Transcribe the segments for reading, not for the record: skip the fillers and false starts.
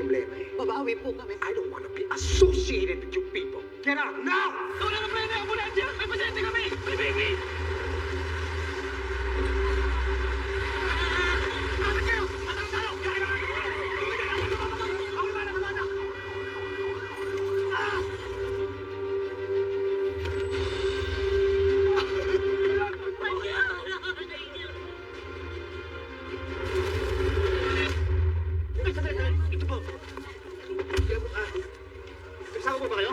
problema eh. Babawi po kami. I don't wanna be associated with you people. Get out now! Wala na pala na ambulansya! May pasyente kami! May baby! Bakit kayo? Matang tayo! Kailangan ko! Ako na naman! Ito po. Kasama po ba kayo?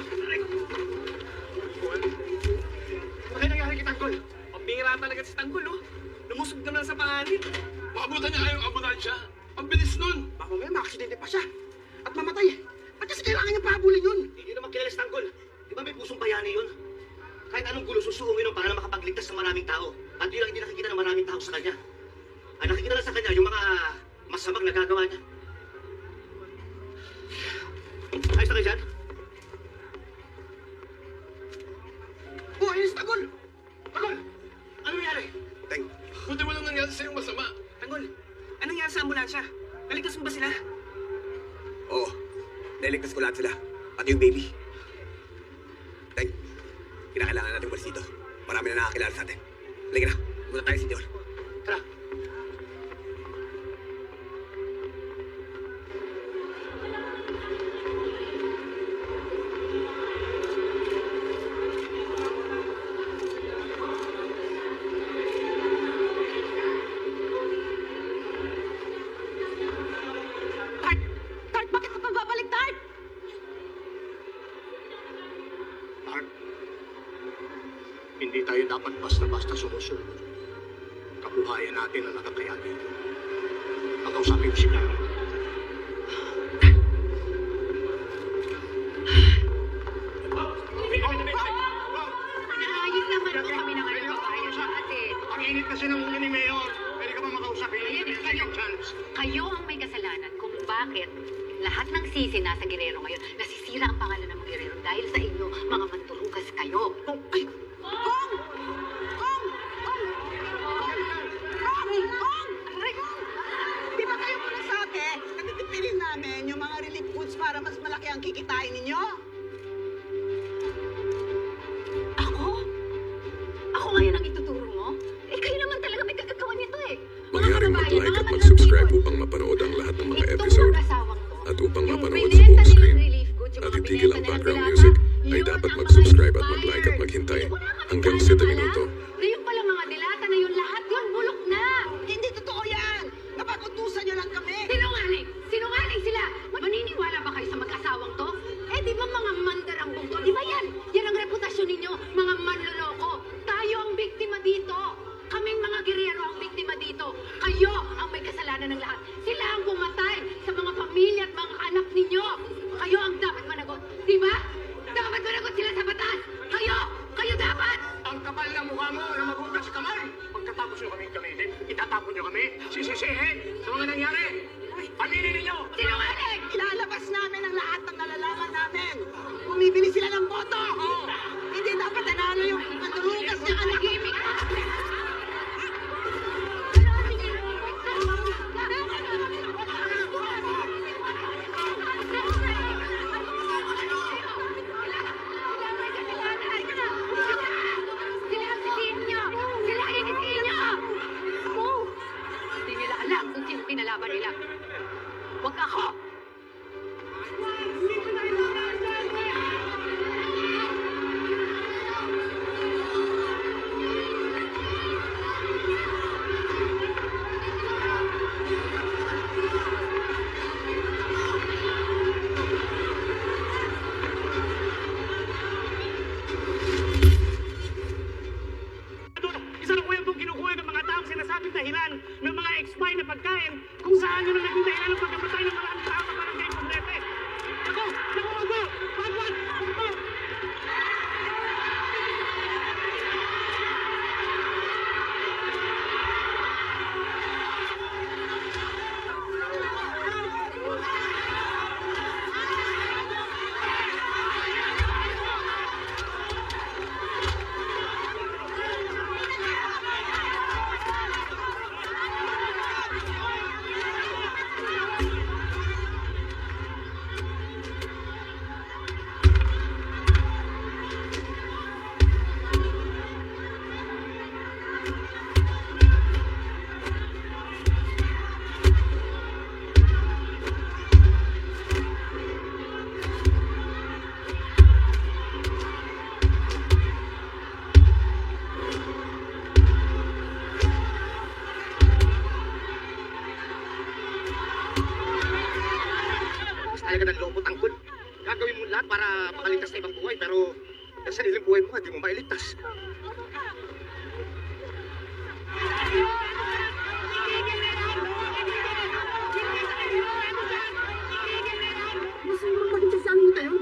Bakit nangyari kay Tanggol? Pambira talaga si Tanggol, oh. Lumusog naman sa panganib. Maabutan niya kayong ambulansya. Ang bilis nun. Baka mamaya maaksidente pa siya. At mamatay. Ba't kasi kailangan niyang pahabulin yun? Hindi naman kilala si Tanggol. Di ba may pusong bayani yun? Kahit anong gulo susuungin nun para makapagligtas sa maraming tao. At yun ang hindi nakikita ng maraming tao sa kanya. Ang nakikita lang sa kanya yung mga masamang nagagawa niya. Ayos na kayo dyan? Oh, ayun si Tanggol! Tanggol! Ano nangyari? Teng, Buti walang nangyari sa'yong masama. Tanggol, anong nangyari sa ambulansya? Naligtas mo ba sila? oo. Nailigtas ko lahat sila. Pati yung baby. Teng, kinakailangan natin umalis dito. Marami na nakakilala sa atin. Halika na. Muna tayo, senyor. Tara. Tart! Tart, bakit ka pa babalik, Tart? Tart, hindi tayo dapat basta-basta sumusunod. Kabuhayan natin ang nakataya dito. Pag-kausapin ko si Clara. Naayos naman po kami ng ano kabayan sa atin. Ang init kasi ng ulo ni Mayor. Pwede ka ba makausapin? Ayan, Bigyan kayo. ng chance. Kayo ang may kasalanan kung bakit lahat ng sisi nasa Guerrero ngayon. Nasisira ang pangalan ng mga Guerrero dahil sa inyo, mga manturugas kayo. Kong! Ay! Kong! Kong! Kong! Kong! Kong! Aray! Di ba kayo muna sa atin? Nagtitipirin namin yung mga relief goods para mas malaki ang kikitain ninyo? Ako? Ako ngayon ang ituturo mo? Eh, kayo naman talaga may kagagawa nito eh. Mangyaring kababayan, mag-like mga at mag-subscribe manlulungkot. upang mapanood ang lahat ng mga Itong episode mag-asawang to, at upang yung mapanood sa binenta buong nilang screen relief goods, yung at mga itigil ang binenta background nilang music dilata, ay yun dapat ang mag-subscribe mga at mag-like at expired. maghintay Wala kang hanggang alam 7 pala. minuto. Na yung pala mga dilata na yun, lahat yun bulok na. Hindi totoo yan! Napag-utusan nyo lang kami! Sinungaling! Sinungaling sila! Maniniwala ba kayo sa mag-asawang to? Eh, di ba mga mandarambong to? Di ba yan? Yan ang reputasyon ninyo, mga manloloko. Tayo ang biktima dito. Kaming mga Guerrero ang biktima dito. Kayo ang may kasalanan ng lahat. Sila ang pumatay sa mga pamilya at mga anak ninyo. Kayo ang dapat managot. Di ba? Dapat managot sila sa batas. Kayo! Kayo dapat! Ang kapal talaga ng loob mo tangkol. Gagawin mo lahat para makaligtas na ibang buhay, pero ang sariling buhay mo, hindi mo mailigtas. Gusto mo maging sa amin tayo?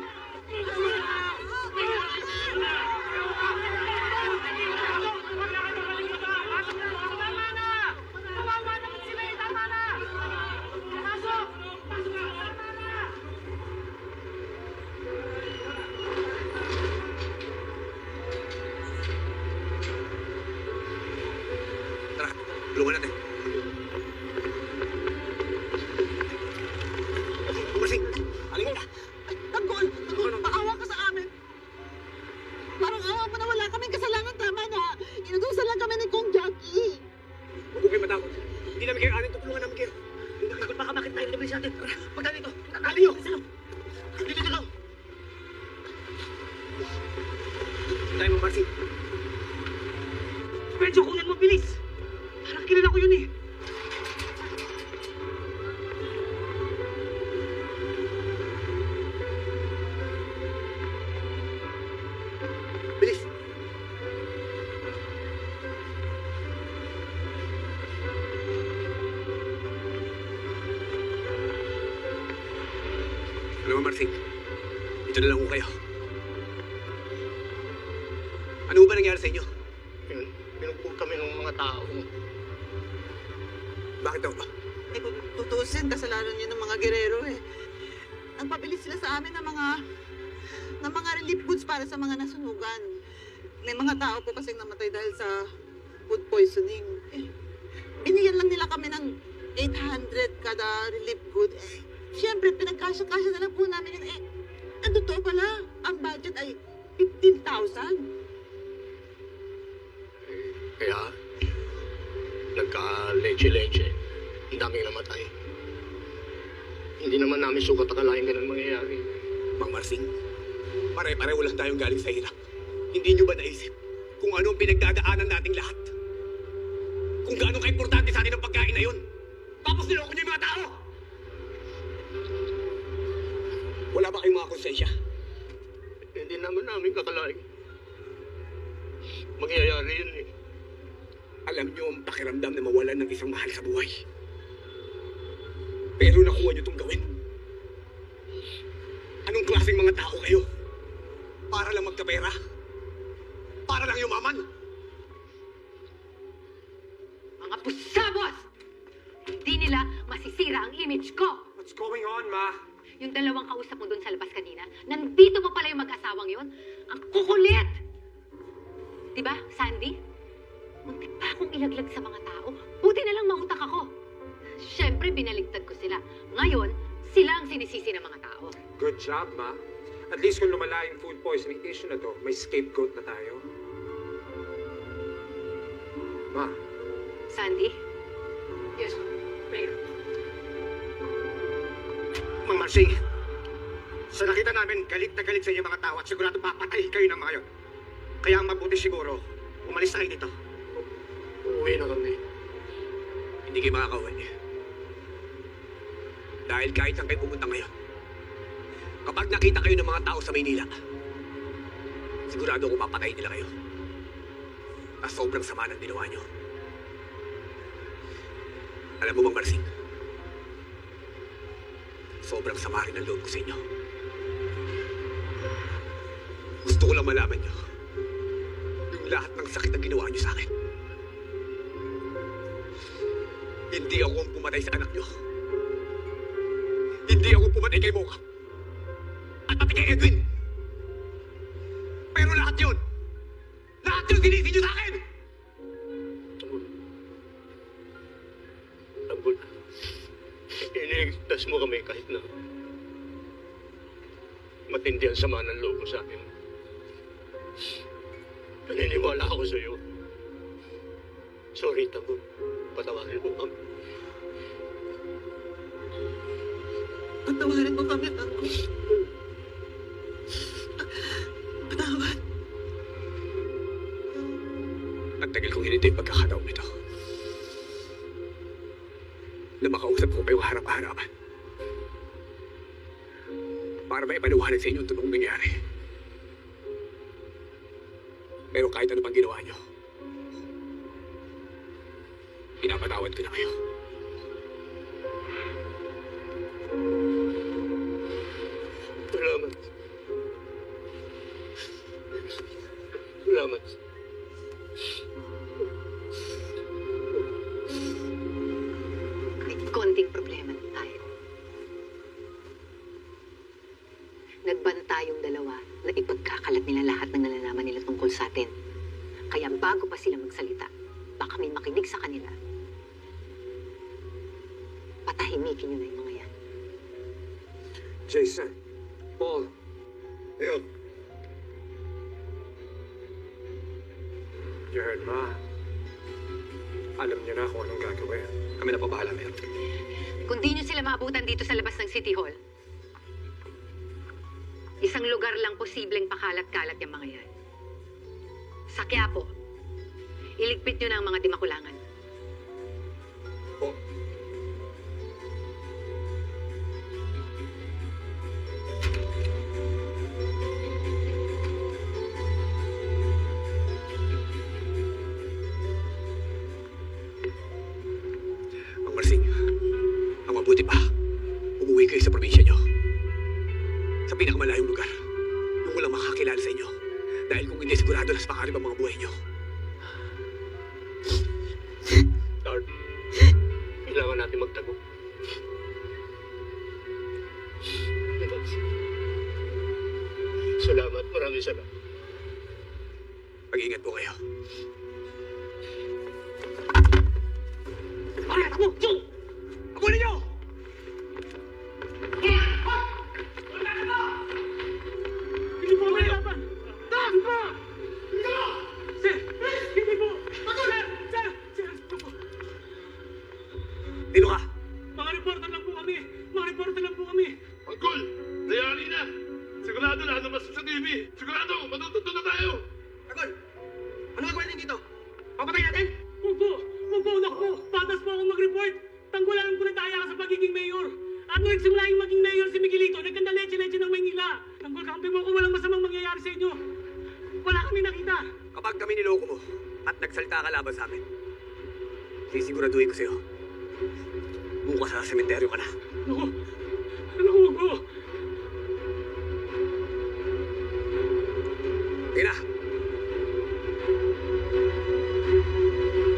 Tara, tulungan natin. Marsing, halika ka. Tanggol, maawa ka sa amin. Parang awa mo na wala kaming kasalanan, tama na. Inutusan lang kami ni Kong Jackie. Huwag ko kayo matakot. Hindi namin kayo anin, tutulungan namin kayo. Takot baka bakit tayo nabili sa atin. Tara, pagka dito. Kakali nyo. Dito lang. Tayo mo, Marsing. Medyo kunan mo, bilis. Parang kilala ko yun eh. Bilis. Alam mo, Marsing, dito na lang ko kayo. Ano ba nangyari sa inyo? Pinugbog kami ng mga tao. Bakit daw ba? Eh, kung tutusin, kasalanan niyo ng mga gerero eh. Nagpabilis sila sa amin ng mga relief goods para sa mga nasunugan. May mga tao po kasing namatay dahil sa food poisoning. Eh, binigyan lang nila kami ng 800 kada relief good. Eh, siyempre, pinagkasya-kasya na lang po namin yun. Eh, ang totoo pala, ang budget ay 15,000. Kaya, nagka-leche-leche. Ang daming namatay. Hindi naman namin sukat akalain ganun mangyayari. Mang Marsing, pare-pareho lang tayong galing sa hirap. Hindi nyo ba naisip kung ano ang pinagdadaanan nating lahat? Kung gaano ka-importante sa atin ang pagkain na yun? Tapos niloko nyo yung mga tao! Wala ba kayong mga konsensya? Hindi naman namin kakalain. Mangyayari yun eh. Alam nyo ang pakiramdam na mawalan ng isang mahal sa buhay. Pero nakuha nyo itong gawin. Anong klaseng mga tao kayo? Para lang magkapera? Para lang yumaman? Mga pusabos! Hindi nila masisira ang image ko. What's going on, Ma? Yung dalawang kausap mo doon sa labas kanina, nandito pa pala yung mag-asawang yun. Ang kukulit! Diba, Sandy? Muntik pa akong ilaglag sa mga tao. Buti na lang mautak ako. Siyempre, binaligtad ko sila. Ngayon, sila ang sinisisi ng mga tao. Good job, Ma. At least kung lumala yung food poisoning issue na to, may scapegoat na tayo. Ma, Sandy? Yes, Mayor. Mang Marsing, sa nakita namin, galit na galit sa inyo mga tao at sigurado papatayin kayo ng mga yun. Kaya ang mabuti siguro, umalis na kayo dito. Uuwi na kami. Hindi kayo makakauwi. Dahil kahit saan kayo pumunta ngayon, kapag nakita kayo ng mga tao sa Maynila, sigurado ko papatayin nila kayo. At sobrang sama ng ginawa nyo. Alam mo, Mang Marsing, sobrang sama rin ang loob ko sa inyo. Gusto ko lang malaman nyo yung lahat ng sakit na ginawa nyo sa akin. Hindi ako ang pumatay sa anak nyo. Hindi ako pumatay kay Mocha. At pati kay Edwin. Pero lahat yun sinisi nyo sa akin! Tanggol. Iniligtas mo kami kahit na matindi ang sama ng loob mo sa akin. Naniniwala ako sa iyo. Sorry, Tanggol. Patawarin mo kami. Patawarin mo kami, Tanggol. Patawad. Ang tagal kong hinintay yung pagkakataon nito. Na makausap ko kayo harap-harapan. para maipaliwanag sa inyo ang totoong nangyari. Pero kahit ano pang ginawa nyo, pinapatawad ko na kayo. Salamat. Salamat. May konting problema na tayo. Nagbanta yung dalawa na ipagkakalat nila lahat ng nalalaman nila tungkol sa atin. Kaya bago pa sila magsalita, baka may makinig sa kanila. Patahimikin nyo na yung mga yan. Jason, Paul, Ayun. you heard Ma. Alam niyo na kung anong gagawin. Kami na pa bahala, Mayor. Kung di nyo sila maabutan dito sa labas ng City Hall, isang lugar lang posibleng pakalat-kalat yung mga yan. Sa Quiapo, iligpit nyo na ang mga dimakulangan. Ang Marsing, ang mabuti pa, umuwi kayo sa probinsya nyo. Sa pinakamalayong lugar, yung walang makakilala sa inyo. Dahil kung hindi, sigurado na sa pangarap ang mga buhay nyo. Lord, kailangan natin magtago. Salamat, maraming salamat. Mag-ingat po kayo. Pare, takbo! Jun! Abulin nyo! Hindi po may laban! Hindi po! Sir! Hindi po! Sir! Sir! Sir! Dino ka? Mga reporter lang po kami! Mga reporter lang po kami! Uncle, nayari na. Sigurado na lumabas sa TV. Sigurado, matututo na tayo. Agol! Ano gagawin natin dito? Papatay natin? Opo! Opo! Naku! Patas po akong mag-report! Tanggulan ko na daya ka sa pagiging mayor! At nung nagsimula yung maging mayor si Miguelito, nagkanda leche-leche ng Maynila! Tanggol kampi mo kung walang masamang mangyayari sa inyo! Wala kami nakita! Kapag kami niloko mo at nagsalita ka laban sa amin, sisiguraduhin ko sa'yo. Bukas sa sementeryo ka na. Naku! Naku! Naku! Tina!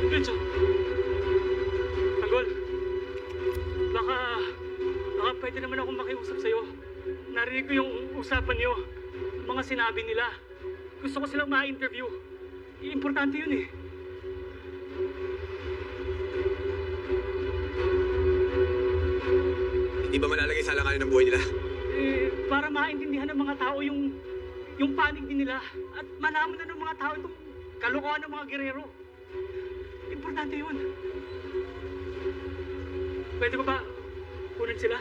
Bencho! Tanggol! Baka pwede naman akong makiusap sa'yo. Narinig ko yung usapan niyo. Mga sinabi nila. Gusto ko silang ma-interview. Importante yun eh. Hindi ba malalagay sa alanganin ng buhay nila? Para maintindihan ng mga tao yung panig din nila. At malaman na ng mga tao itong kalokohan ng mga gerero. Importante yun. Pwede ko ba kunin sila?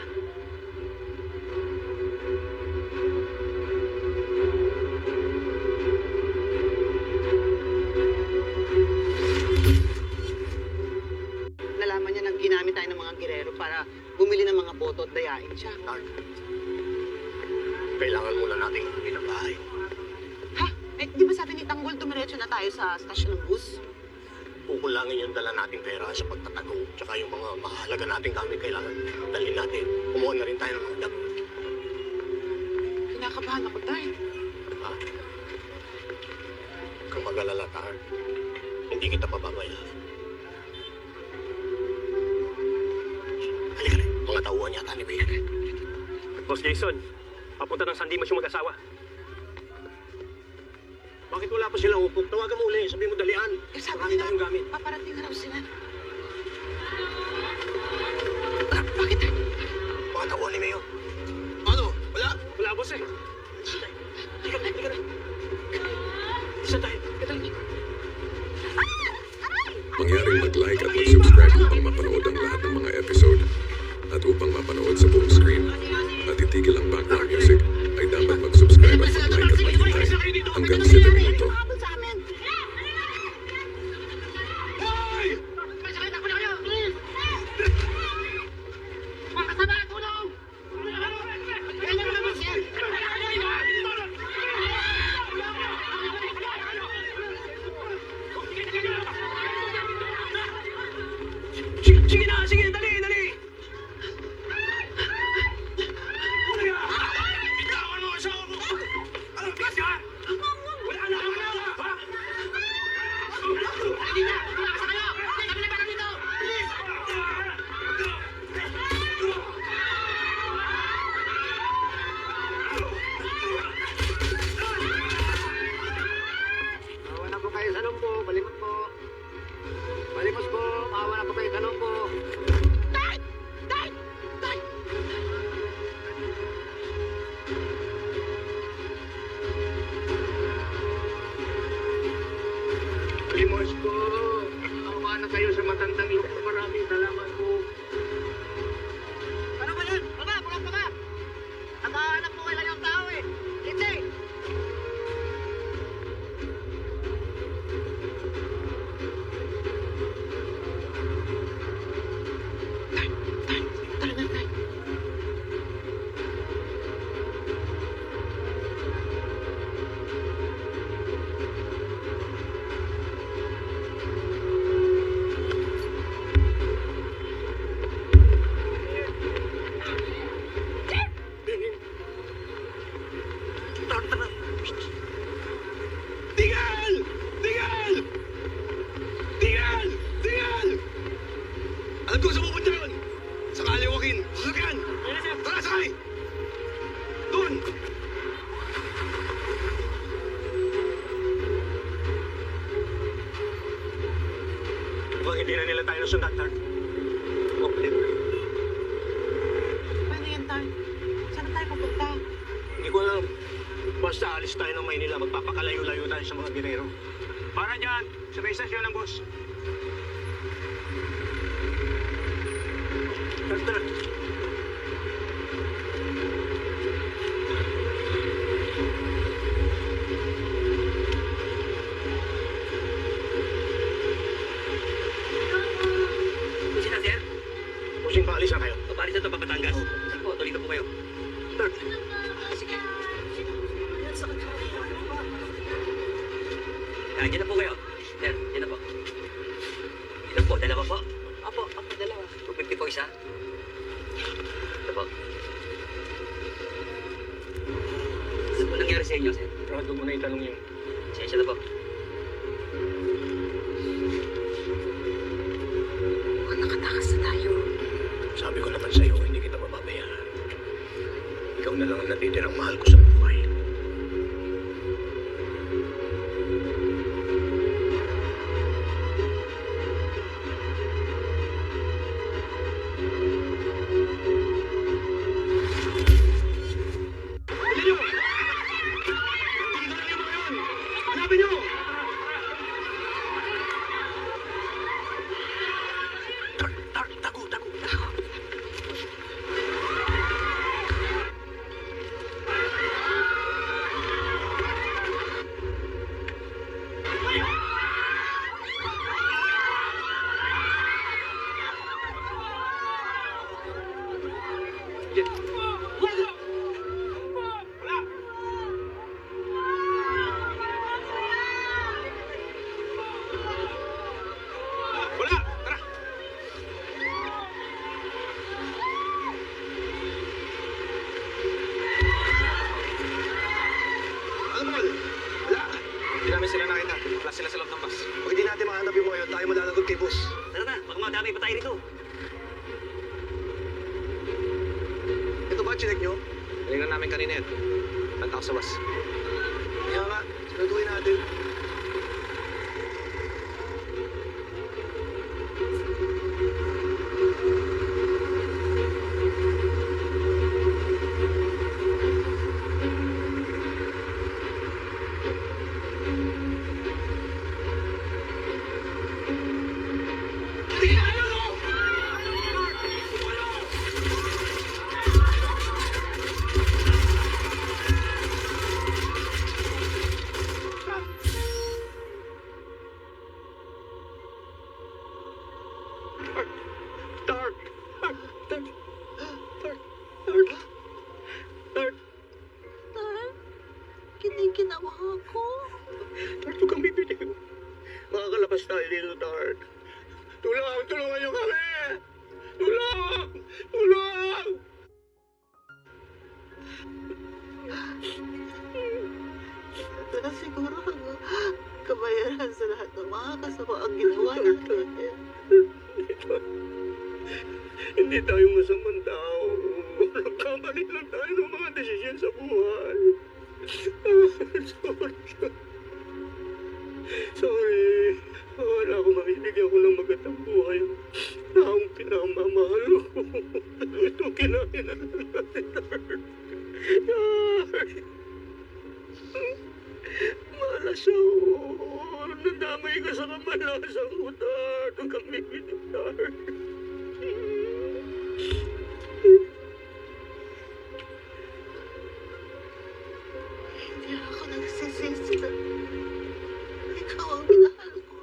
Nalaman niya nang ginamit tayo ng mga girero para bumili ng mga boto at dayain siya. Kailangan muna nating umuwi ng bahay. Ha? Eh, di ba sabi ni Tanggol dumiretso na tayo sa stasyon ng bus? Kukulangin yung dala nating pera sa pagtatago. Tsaka yung mga mahalaga nating gamit kailangan dalhin natin. Kumuha na rin tayo ng mga dami. Kinakabahan ako, Tay. Ha? Huwag kang mag-alala, Tar. Hindi kita pababayaan. Halika rin. Mga tauhan yata ni Mayor. Boss Jason, papunta ng San Dimas yung mag-asawa. Bakit wala pa silang upok? Tawagan mo uli. Sabi mo dalian. Eh, sabi Marami nila, tayong gamit. paparating na raw sila. Ah, bakit, Tay? Mga tauhan ni Mayor. Ano? Wala? Wala, boss eh. Halika na. Halika na. Isa tayo. Mangyaring mag-like at mag-subscribe upang mapanood ang lahat ng mga episode. At upang mapanood sa buong screen at itigil ang background music, ay dapat mag-subscribe at mag-like at maghintay hanggang 7 minuto. Habol sa amin! Hoy! May sakit ako na kayo! Mga kasama, tulong! Kailangan naman siya! Magandang loob. Maraming salamat po. Ano ba yan? Baba! Nakahanap mo lang yung tao eh. Litsi! Tinggal! Tinggal! Tinggal! Tinggal! Alam ko saan pupunta yun! Sa kaliwakin! Sasakyan! Tara, sakay! Doon! Mukhang hindi na nila tayo nasundan, Tar. Okay. Paano yan, Tar? Saan tayo pupunta? Hindi ko alam. Basta alis tayo ng Maynila, magpapakalayo-layo tayo sa mga ginero. Para dyan, sa may istasyon ng bus. Tara. Sina, sir? Pusing paalis na kayo. Papalis na ito, Papatangas. Sige po, tuloy na po kayo. Tar. Sige. Diyan na po kayo. Sir, diyan na po. Ilan po? Dalawa po? Apo, dalawa. 250 po isa. Ito po. Ano po nangyari sa inyo, sir? Rado mo na itanong yun. Sensya na po. Mukhang nakatakas na tayo. Sabi ko naman sa'yo, hindi kita mababayaan. Ikaw na lang ang natitirang mahal ko sa buhay. Tignan nyo! Tignan nyo yung mga yun! Hanapin nyo! Tago. Wala! Tara! Ano mahal? Wala! Hindi namin sila nakita. Wala sila sa loob ng bus. Kung hindi natin mahanap yung mga yun, tayo malalagot kay boss. Tara na, baka madami pa tayo rito. Ito ba, chinek nyo? Tinignan namin kanina yan. Nanta ko sa bus. Kaya nga, siguraduhin natin. Kiniginawa ako. Tart, huwag kang bibitiw. Makakalabas tayo dito, Tart. Tulungan niyo kami! Tulong! Ito na siguro ang kabayaran sa lahat ng mga kasama ang ginawa natin. Hindi tayo masamang tao. Nagkamali lang tayo ng mga desisyon sa buhay. Sorry. Wala akong mabibigyan ko ng magandang buhay. Taong pinamamahal ko. Itong kinainan natin, Lord. Malasang. Nadamay ka sa kamalasan ko, Lord. Huwag kang militar. Hindi ako nagsisisi na ikaw ang minahal ko.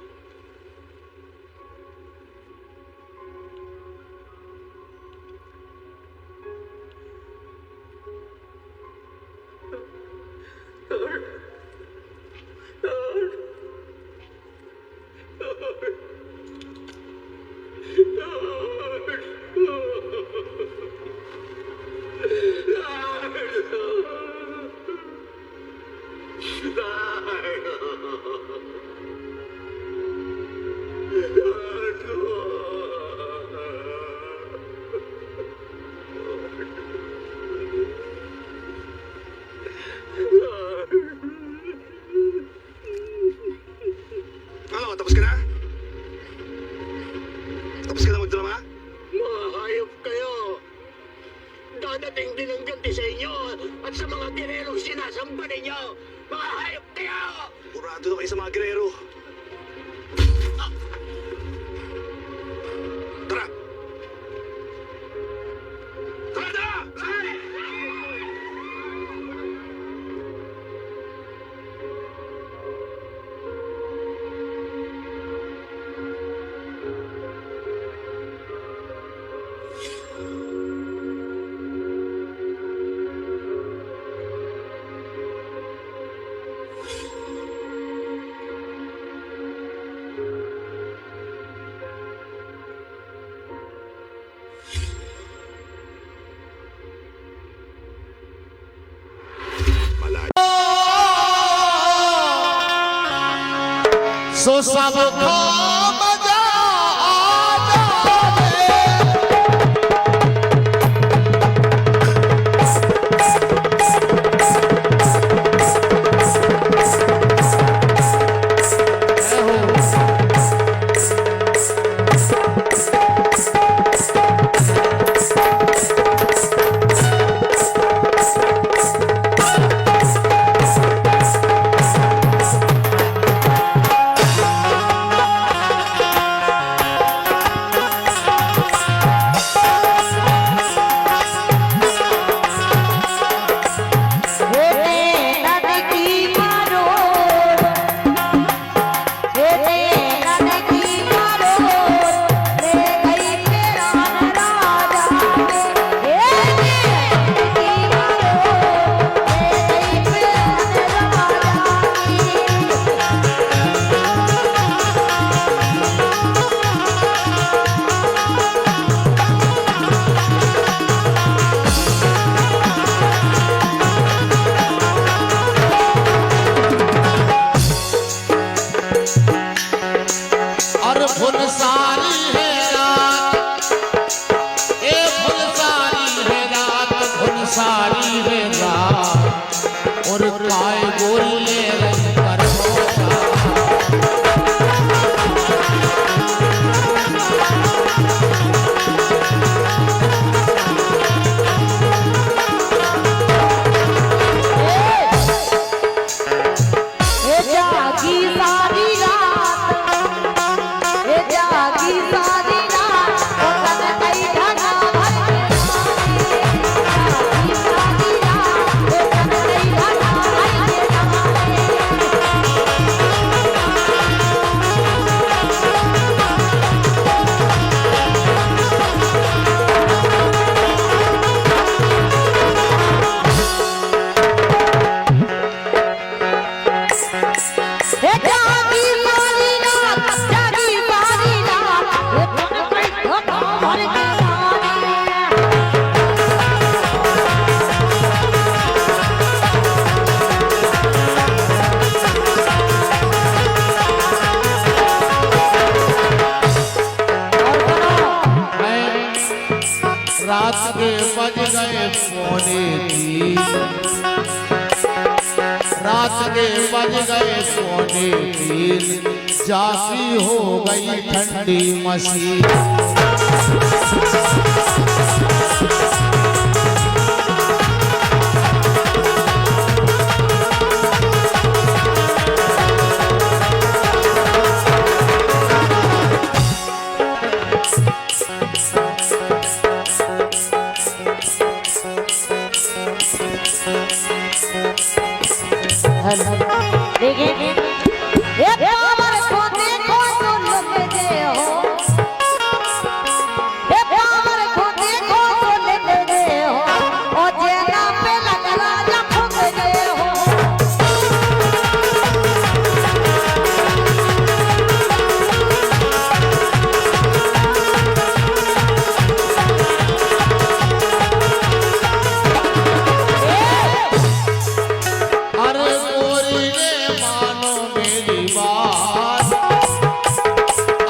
Ano, tapos ka na? Tapos ka na magdrama? Mga hayop kayo! Dadating din ang ganti sa inyo at sa mga gererong sinasamba ninyo! Mga hayop kayo! Kurado na kayo sa mga gerero. Tara! Tara na! So सबको मजा आ सारी रे रात और काय गोरिये रंग पर जागी सारी रात, जागी सारी रात, और तन कई धना भर के जागी सारी रात, तन कई धना भर के जागी सारी रात, जागी सारी रात, तन कई धना भर के रात के बज गए पौने तीन, रात के बज गए पौने तीन, जासी हो गई ठंडी मसीह। देखिए ये पावर को देखो तो लग गए हो, ये पावर को देखो तो लग गए हो, और जेना पे लग राजा फूक गए हो। अरे गोरी ने मानो मेरी बात,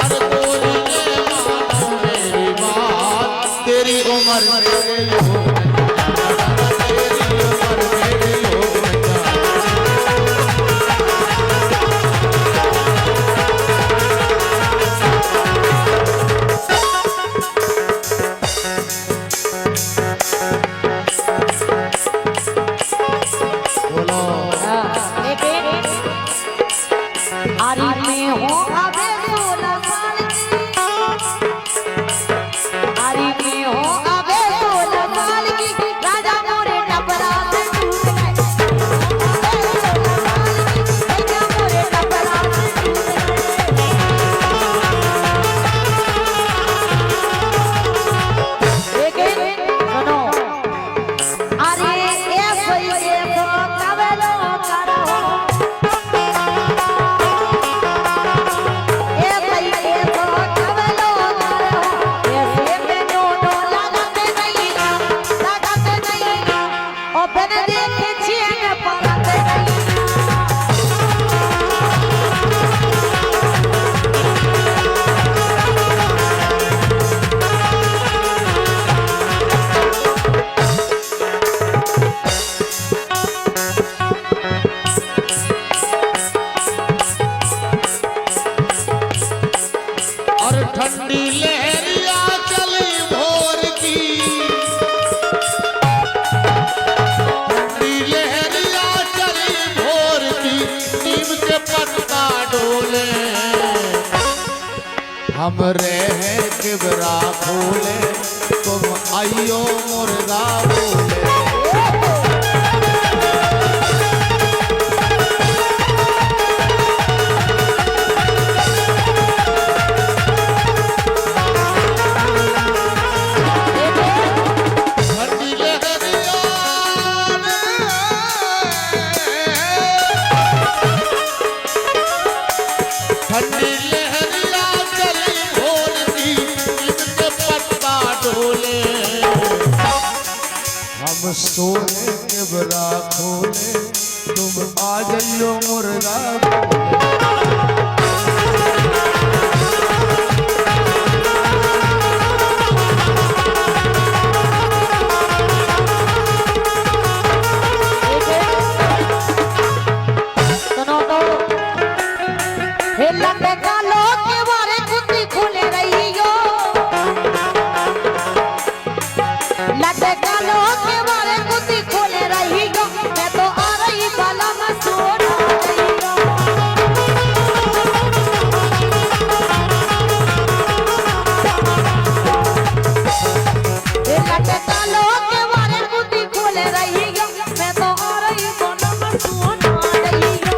अरे गोरी ने मानो मेरी बात, तेरी उम्र मेरे लोग तेरी उम्र मेरे लोग बोलो आरी में हो अबे 16 साल की, आरी में हो अबे 16 साल की, राजा मोरे टपरा से टूट गए, राजा मोरे टपरा से टूट गए। लेकिन सुनो, अरे ऐसे देखो कबलो करो, और ठंडी लहरिया चली भोर की, ठंडी लहरिया चली भोर की, नीम के पत्ता डोले, हम रहे किबरा खोले, तुम आइयो मुर्गा बोले। ठंडी लहरिया ठंडी लहरिया चली भोर की, इनके पत्ता डोले, हम सोने के बरा खोले, तुम आ जाइयो मुर्गा बोले। सुनो तो हे लंडे का लोग के बारे कुत्ती खुले रही हो, लंडे का लोग के बारे कुत्ती खुले रही हो, मैं तो आ रही बाला में सोना रही हो। हे लंडे का लोग के बारे कुत्ती खुले रही हो, मैं तो आ रही बाला में सोना रही हो।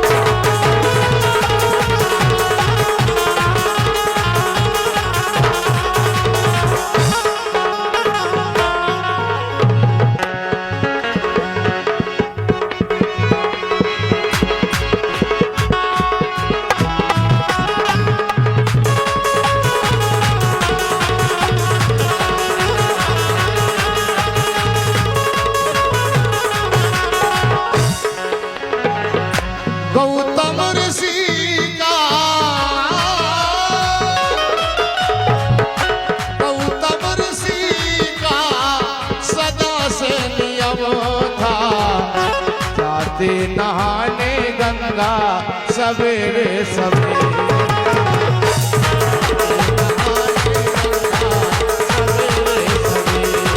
गौतम ऋषि का गौतम ऋषि का सदा से नियम था, जाते नहाने गंगा सवेरे सवेरे, नहाने गंगा सवेरे सवेरे।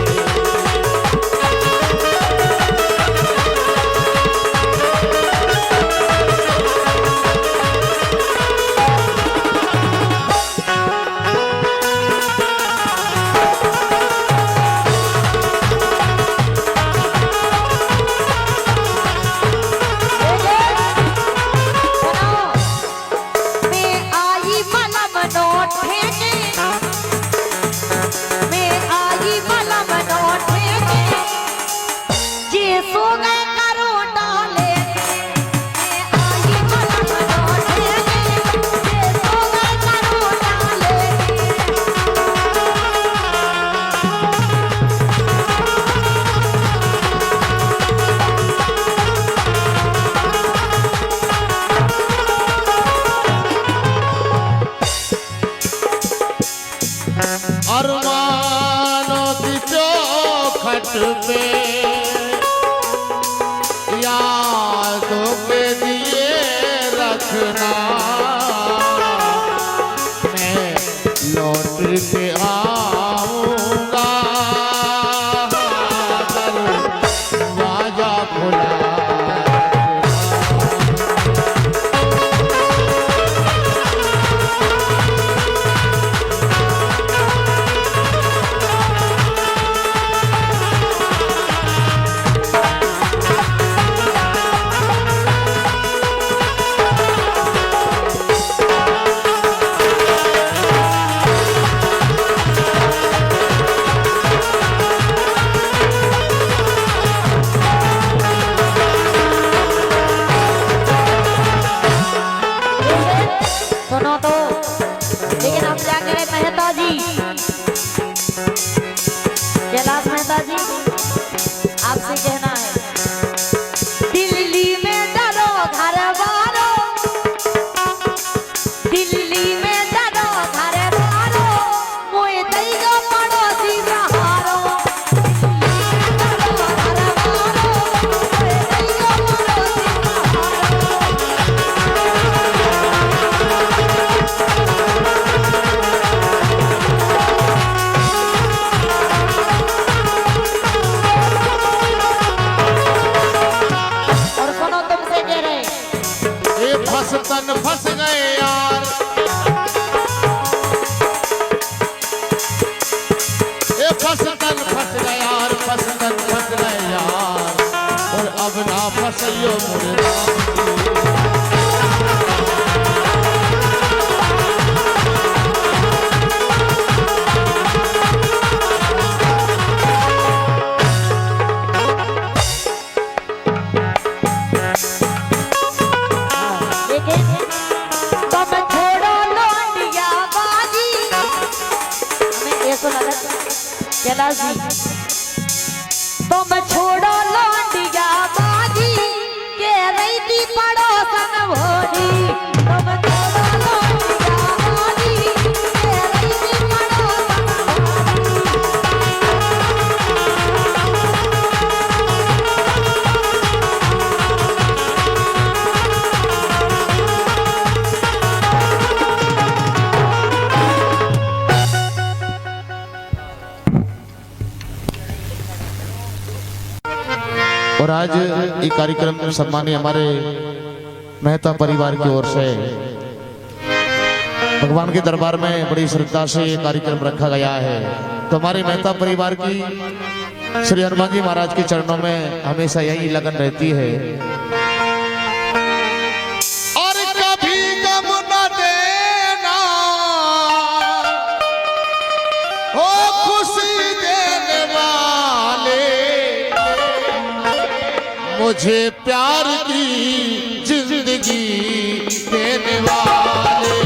गए करोटा लेके मैं आई बलम लौटे ये सो गए करोटा लेके अरमानों की चौखट पे यादों के दिए रखना मैं लौट के आऊंगा दरवाजा खुला सुनो तो लेकिन हम क्या करें मेहता जी कैलाश मेहता जी आपसे कहना है दिल्ली में डरो घर वालो दिल्ली में डरो घर वालो मोए दैगो पड़ोसी सहारो दिल्ली में डरो घर वालो मोए दैगो पड़ोसी सहारो और सुनो तुमसे कह रहे ये फंस तन फंस गए यार ये फंस तन फंस गए यार फंस तन फंस गए यार और अब ना फंसियो मुर्दा लेकिन तुम छोड़ो लौंडिया बाजी हमें ये तो लगा कैलाश जी तुम छोड़ो लौंडिया बाजी के रही थी पड़ोसन भोली तुम छोड़ो लौंडिया बाजी के रही थी पड़ोसन और आज ये कार्यक्रम सम्मानीय हमारे मेहता परिवार की ओर से भगवान के दरबार में बड़ी श्रद्धा से ये कार्यक्रम रखा गया है। तो हमारे मेहता परिवार की श्री हनुमान जी महाराज के चरणों में हमेशा यही लगन रहती है। और कभी गम न देना हो खुशी देने वाले मुझे प्यार की जिंदगी देने वाले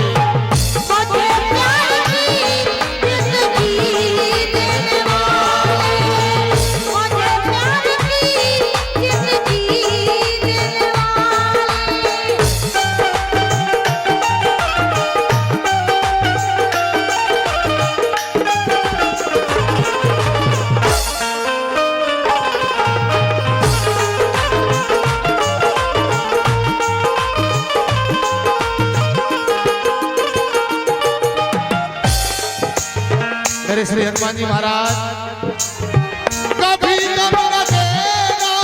मुझे प्यार की जिंदगी देने वाले मुझे प्यार की जिंदगी देने वाले मेरे श्री हनुमान जी महाराज कभी गम न देना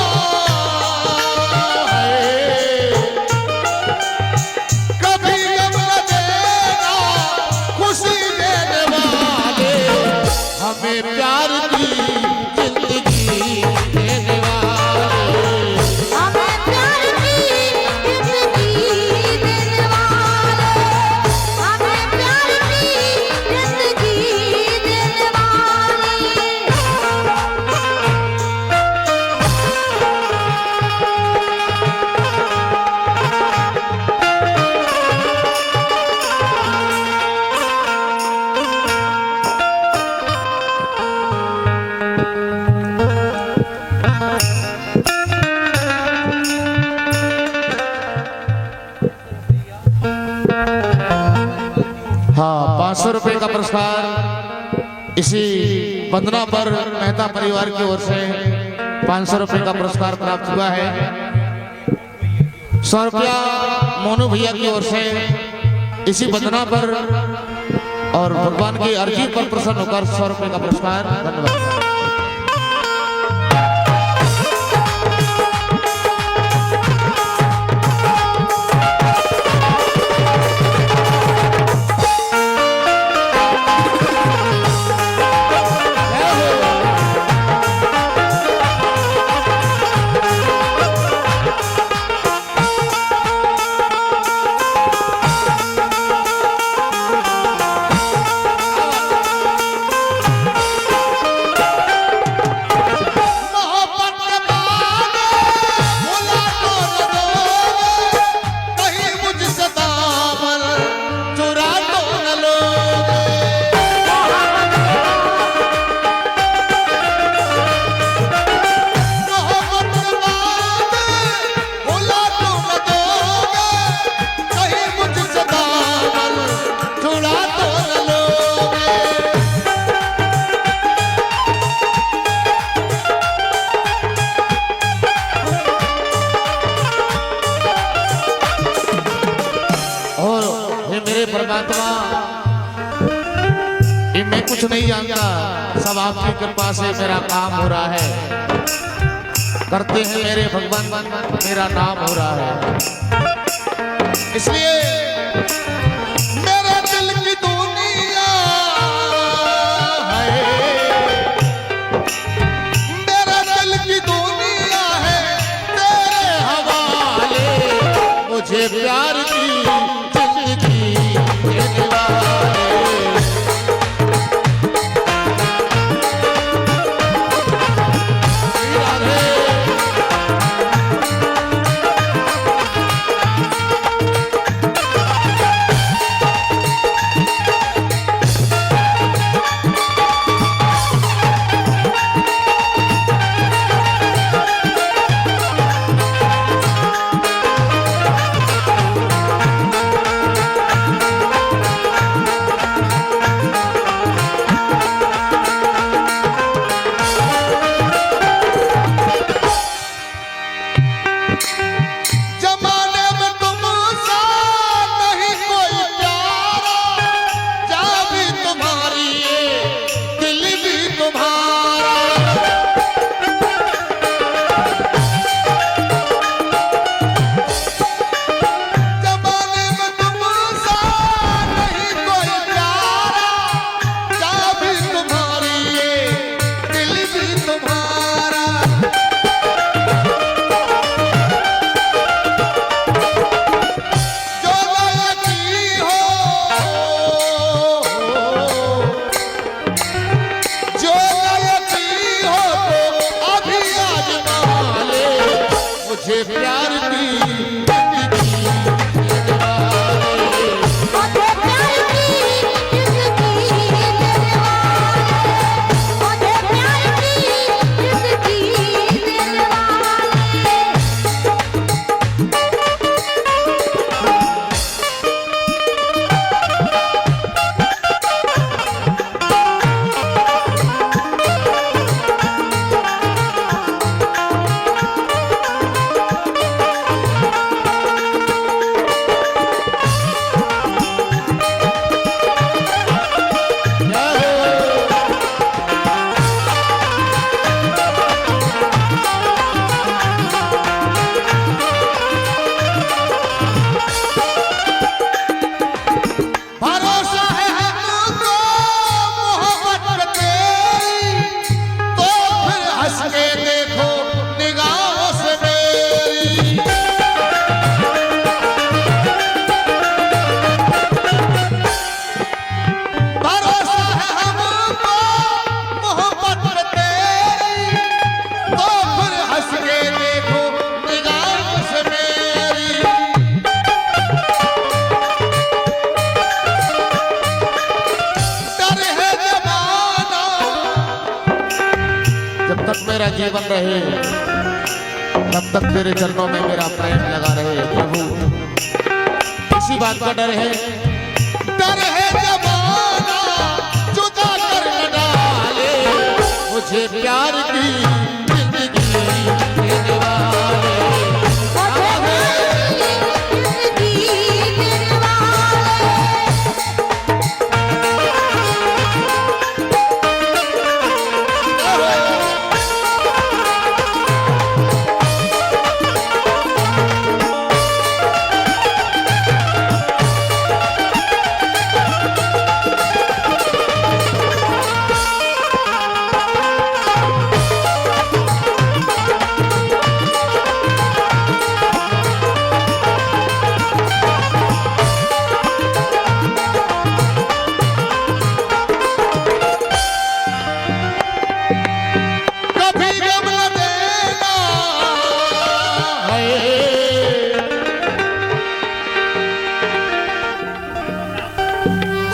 है, कभी गम न देना खुशी देने वाले हमें प्यार की जिंदगी देने वाले हमें प्यार की जिंदगी देने वाले हमें प्यार की जिंदगी देने वाले 500 रुपए का पुरस्कार इसी वंदना पर मेहता परिवार की ओर से 500 रुपए का पुरस्कार प्राप्त हुआ है। 100 रुपया मोनू भैया की ओर से इसी वंदना पर और भगवान की अर्जी पर प्रसन्न होकर 100 रुपए का पुरस्कार। धन्यवाद। मैं कुछ नहीं जानता, सब आपकी कृपा से मेरा काम हो रहा है। करते हैं मेरे भगवान, मेरा नाम हो रहा है। इसलिए मेरे दिल की दुनिया है, मेरे दिल की दुनिया है तेरे हवाले। मुझे प्यार की जिंदगी देने वाले मेरा जीवन रहे तब तक तेरे चरणों में मेरा प्रेम लगा रहे प्रभु। इसी बात का डर है जवान। मुझे प्यार की जिंदगी देने वाले।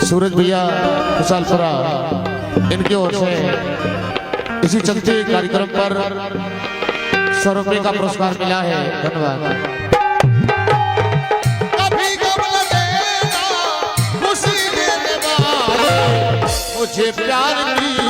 सूरज भैया खुशालपुरा इनकी ओर से इसी चलते कार्यक्रम पर 100 रुपये का पुरस्कार मिला है। धन्यवाद। कभी गम लगेगा खुशी देने वाले, मुझे प्यार की